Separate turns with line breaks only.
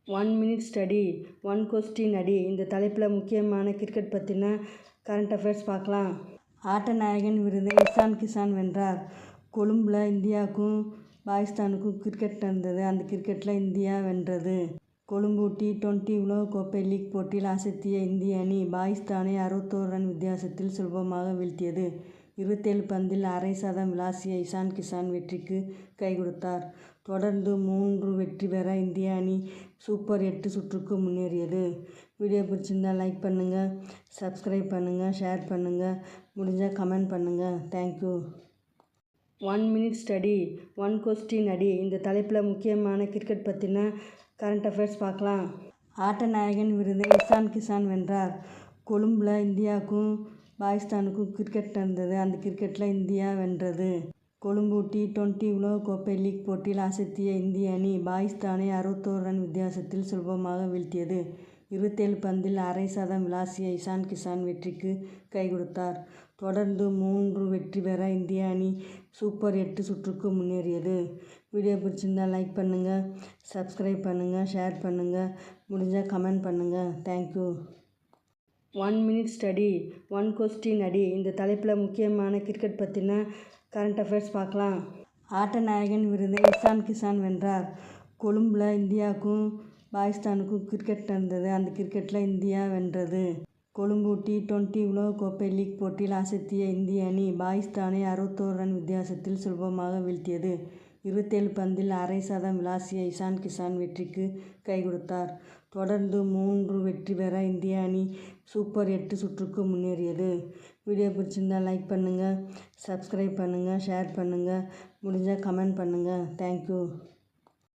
1 minute study 1 question அடி. இந்த தலைப்பில் முக்கியமான கிரிக்கெட் பற்றின கரண்ட் அஃபேர்ஸ் பார்க்கலாம். ஆட்ட நாயகன் விருதை இஷான் கிஷான் வென்றார். கொழும்பில் இந்தியாவுக்கும் பாகிஸ்தானுக்கும் கிரிக்கெட் நடந்தது. அந்த கிரிக்கெட்டில் இந்தியா வென்றது. கொழும்பு T20 உலகக்கோப்பை லீக் போட்டியில் அசத்திய இந்திய அணி பாகிஸ்தானை 61 ரன் வித்தியாசத்தில் சுலபமாக வீழ்த்தியது. 27 பந்தில் அரை சதம் விளாசிய இஷான் கிஷான் வெற்றிக்கு கைகொடுத்தார். தொடர்ந்து 3 வெற்றி பெற இந்திய அணி சூப்பர் 8 சுற்றுக்கு முன்னேறியது. வீடியோ பிடிச்சிருந்தால் லைக் பண்ணுங்கள், சப்ஸ்கிரைப் பண்ணுங்கள், ஷேர் பண்ணுங்கள், முடிஞ்சால் கமெண்ட் பண்ணுங்கள். தேங்க்யூ. 1 minute ஸ்டடி 1 கொஸ்டின் அடி. இந்த தலைப்பில் முக்கியமான கிரிக்கெட் பற்றின கரண்ட் அஃபேர்ஸ் பார்க்கலாம். ஆட்ட நாயகன் விருதை இஷான் கிஷான் வென்றார். கொழும்பில் இந்தியாவுக்கும் பாகிஸ்தானுக்கும் கிரிக்கெட் நடந்தது. அந்த கிரிக்கெட்டில் இந்தியா வென்றது. கொழும்பு T20 உலகக்கோப்பை லீக் போட்டியில் அசத்திய இந்திய அணி பாகிஸ்தானை 61 ரன் வித்தியாசத்தில் சுலபமாக வீழ்த்தியது. 27 பந்தில் அரை சதம் விளாசிய இஷான் கிஷான் வெற்றிக்கு கைகொடுத்தார். தொடர்ந்து 3 வெற்றி பெற இந்திய அணி சூப்பர் 8 சுற்றுக்கு முன்னேறியது. வீடியோ பிடிச்சிருந்தால் லைக் பண்ணுங்கள், சப்ஸ்கிரைப் பண்ணுங்கள், ஷேர் பண்ணுங்கள், முடிஞ்சால் கமெண்ட் பண்ணுங்கள். தேங்க்யூ. 1 minute ஸ்டடி 1 கொஸ்டின் அடி. இந்த தலைப்பில் முக்கியமான கிரிக்கெட் பற்றின கரண்ட் அஃபேர்ஸ் பார்க்கலாம். ஆட்ட நாயகன் விருதை இஷான் கிஷான் வென்றார். கொழும்பில் இந்தியாவுக்கும் பாகிஸ்தானுக்கும் கிரிக்கெட் நடந்தது. அந்த கிரிக்கெட்டில் இந்தியா வென்றது. கொழும்பு T20 உலகக்கோப்பை லீக் போட்டியில் அசத்திய இந்திய அணி பாகிஸ்தானை 61 ரன் வித்தியாசத்தில் சுலபமாக வீழ்த்தியது. 27 பந்தில் அரை சதம் விளாசிய இஷான் கிஷான் வெற்றிக்கு கைகொடுத்தார். தொடர்ந்து 3 வெற்றி பெற இந்திய அணி சூப்பர் 8 சுற்றுக்கு முன்னேறியது. வீடியோ பிடிச்சிருந்தால் லைக் பண்ணுங்கள், சப்ஸ்கிரைப் பண்ணுங்கள், ஷேர் பண்ணுங்கள், முடிஞ்சால் கமெண்ட் பண்ணுங்கள். தேங்க்யூ.